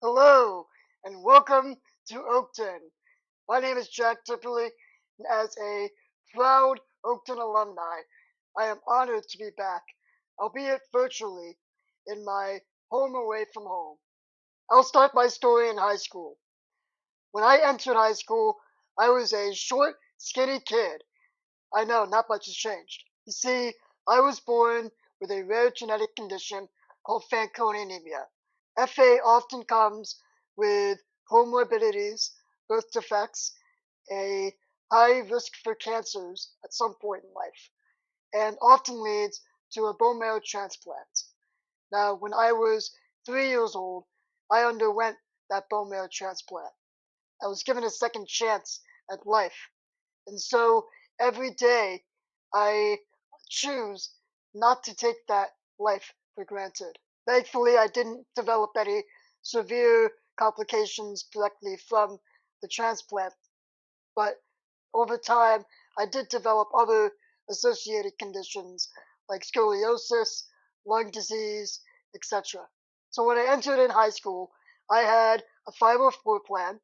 Hello, and welcome to Oakton. My name is Jack Timperley, and as a proud Oakton alumni, I am honored to be back, albeit virtually, in my home away from home. I'll start my story in high school. When I entered high school, I was a short, skinny kid. I know, not much has changed. You see, I was born with a rare genetic condition called Fanconi anemia. FA often comes with comorbidities, birth defects, a high risk for cancers at some point in life, and often leads to a bone marrow transplant. Now, when I was 3 years old, I underwent that bone marrow transplant. I was given a second chance at life. And so every day I choose not to take that life for granted. Thankfully, I didn't develop any severe complications directly from the transplant, but over time, I did develop other associated conditions like scoliosis, lung disease, etc. So when I entered in high school, I had a 504 plan,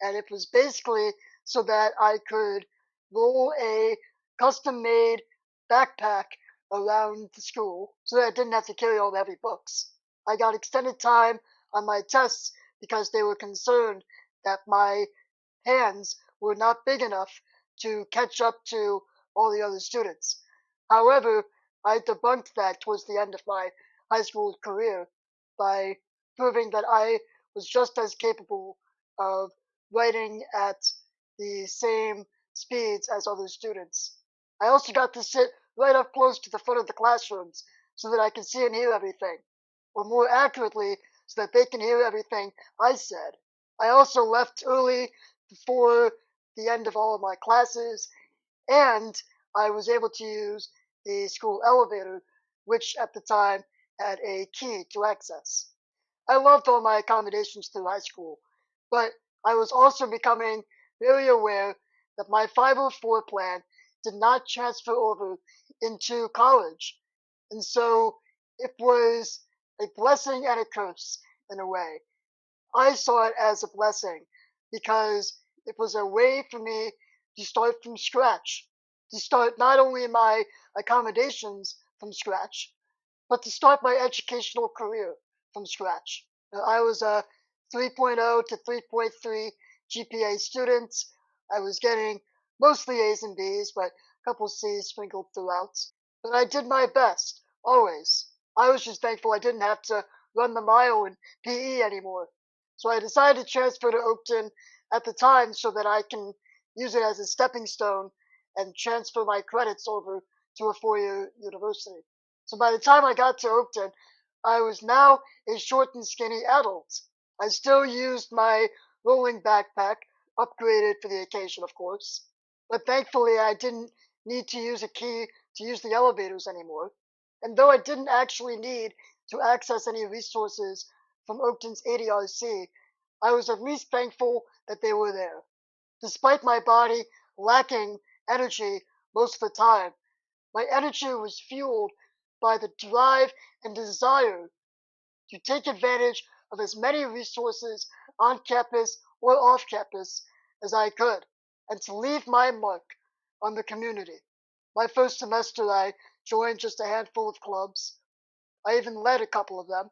and it was basically so that I could roll a custom made backpack around the school so that I didn't have to carry all the heavy books. I got extended time on my tests because they were concerned that my hands were not big enough to catch up to all the other students. However, I debunked that towards the end of my high school career by proving that I was just as capable of writing at the same speeds as other students. I also got to sit right up close to the front of the classrooms so that I can see and hear everything, or more accurately, so that they can hear everything I said. I also left early before the end of all of my classes, and I was able to use the school elevator, which at the time had a key to access. I loved all my accommodations through high school, but I was also becoming very aware that my 504 plan did not transfer over into college. And so it was a blessing and a curse in a way. I saw it as a blessing because it was a way for me to start from scratch, to start not only my accommodations from scratch, but to start my educational career from scratch. Now, I was a 3.0 to 3.3 GPA student. I was getting mostly A's and B's, but a couple C's sprinkled throughout. But I did my best, always. I was just thankful I didn't have to run the mile in PE anymore. So I decided to transfer to Oakton at the time so that I can use it as a stepping stone and transfer my credits over to a four-year university. So by the time I got to Oakton, I was now a short and skinny adult. I still used my rolling backpack, upgraded for the occasion, of course, but thankfully I didn't need to use a key to use the elevators anymore. And though I didn't actually need to access any resources from Oakton's ADRC, I was at least thankful that they were there. Despite my body lacking energy most of the time, my energy was fueled by the drive and desire to take advantage of as many resources on campus or off campus as I could, and to leave my mark on the community. My first semester, I joined just a handful of clubs. I even led a couple of them.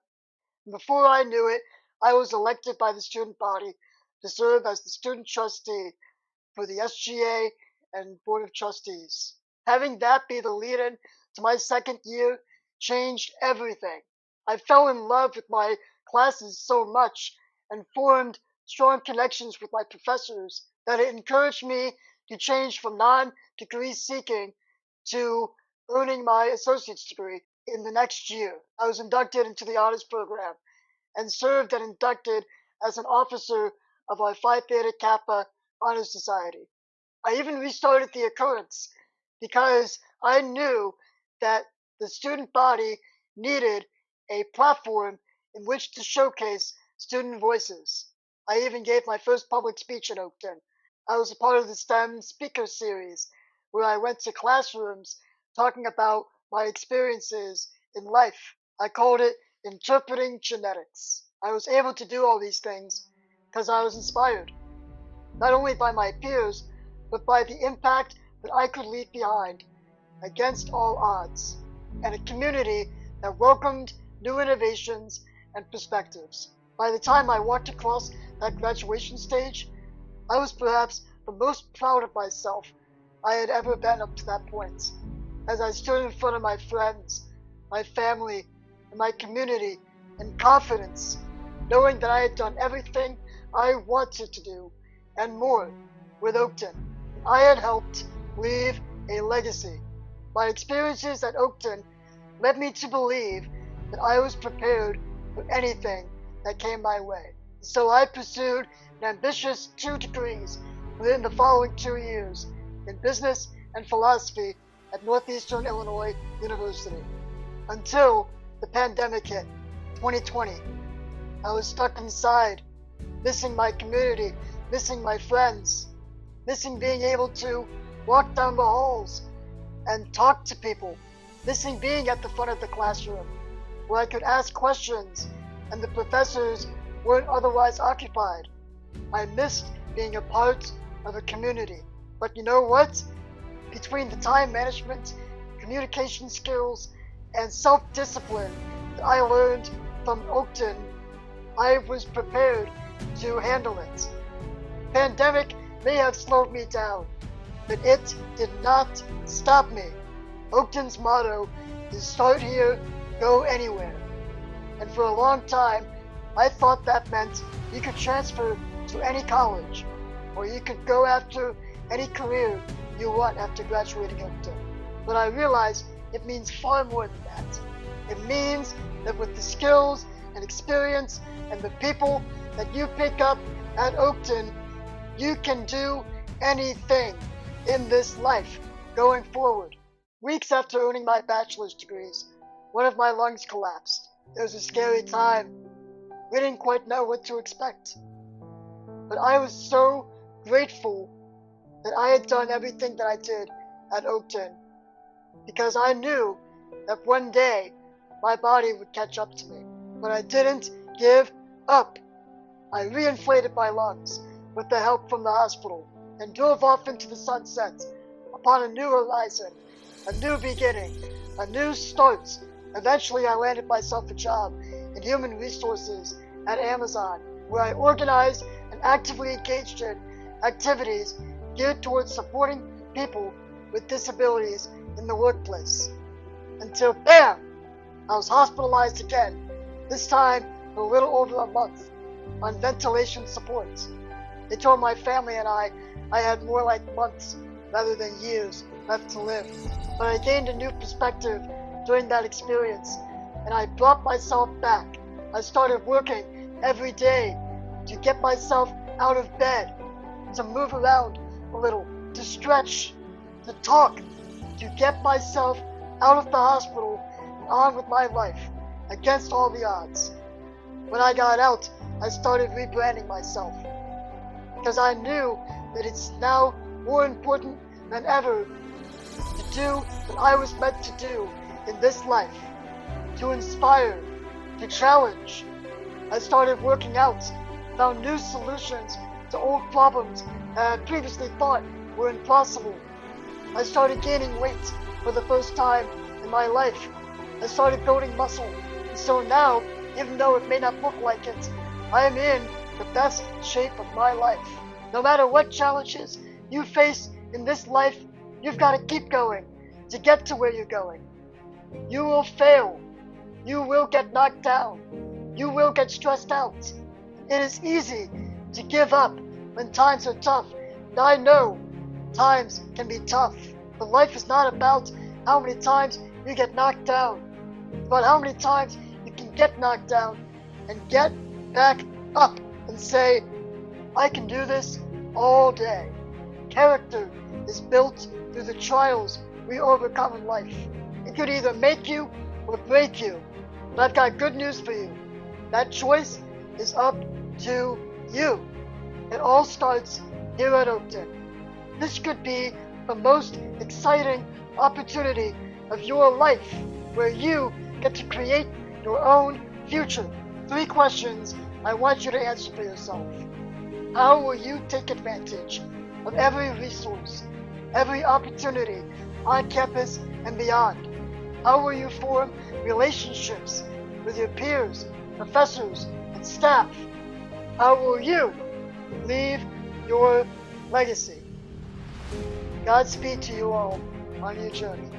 And before I knew it, I was elected by the student body to serve as the student trustee for the SGA and Board of Trustees. Having that be the lead-in to my second year changed everything. I fell in love with my classes so much and formed strong connections with my professors that it encouraged me to change from non-degree seeking to earning my associate's degree in the next year. I was inducted into the honors program and served and inducted as an officer of our Phi Theta Kappa Honor Society. I even restarted the occurrence because I knew that the student body needed a platform in which to showcase student voices. I even gave my first public speech in Oakton. I was a part of the STEM speaker series where I went to classrooms talking about my experiences in life. I called it Interpreting Genetics. I was able to do all these things because I was inspired, not only by my peers, but by the impact that I could leave behind against all odds, and a community that welcomed new innovations and perspectives. By the time I walked across that graduation stage, I was perhaps the most proud of myself I had ever been up to that point. As I stood in front of my friends, my family, and my community in confidence, knowing that I had done everything I wanted to do and more with Oakton. I had helped leave a legacy. My experiences at Oakton led me to believe that I was prepared for anything that came my way. So I pursued an ambitious 2 degrees within the following 2 years in business and philosophy at Northeastern Illinois University. Until the pandemic hit, 2020. I was stuck inside, missing my community, missing my friends, missing being able to walk down the halls and talk to people, missing being at the front of the classroom where I could ask questions and the professors weren't otherwise occupied. I missed being a part of a community. But you know what? Between the time management, communication skills, and self-discipline that I learned from Oakton, I was prepared to handle it. The pandemic may have slowed me down, but it did not stop me. Oakton's motto is start here, go anywhere. And for a long time, I thought that meant you could transfer to any college, or you could go after any career you want after graduating Oakton. But I realized it means far more than that. It means that with the skills and experience and the people that you pick up at Oakton, you can do anything in this life going forward. Weeks after earning my bachelor's degrees, one of my lungs collapsed. It was a scary time. We didn't quite know what to expect. But I was so grateful that I had done everything that I did at Oakton, because I knew that one day my body would catch up to me. But I didn't give up. I reinflated my lungs with the help from the hospital and drove off into the sunset upon a new horizon, a new beginning, a new start. Eventually I landed myself a job in human resources at Amazon, where I organized and actively engaged in activities geared towards supporting people with disabilities in the workplace. Until BAM! I was hospitalized again, this time for a little over a month, on ventilation support. They told my family and I had more like months rather than years left to live. But I gained a new perspective during that experience, and I brought myself back. I started working every day to get myself out of bed, to move around a little, to stretch, to talk, to get myself out of the hospital and on with my life, against all the odds. When I got out, I started rebranding myself, because I knew that it's now more important than ever to do what I was meant to do in this life, to inspire, to challenge. I started working out, found new solutions to old problems that I previously thought were impossible. I started gaining weight for the first time in my life. I started building muscle, and so now, even though it may not look like it, I am in the best shape of my life. No matter what challenges you face in this life, you've got to keep going to get to where you're going. You will fail. You will get knocked down. You will get stressed out. It is easy to give up when times are tough, and I know times can be tough. But life is not about how many times you get knocked down, but how many times you can get knocked down and get back up and say, I can do this all day. Character is built through the trials we overcome in life. It could either make you or break you. But I've got good news for you. That choice is up to you. It all starts here at Oakton. This could be the most exciting opportunity of your life, where you get to create your own future. 3 questions I want you to answer for yourself. How will you take advantage of every resource, every opportunity on campus and beyond? How will you form relationships with your peers, professors, and staff? How will you leave your legacy? Godspeed to you all on your journey.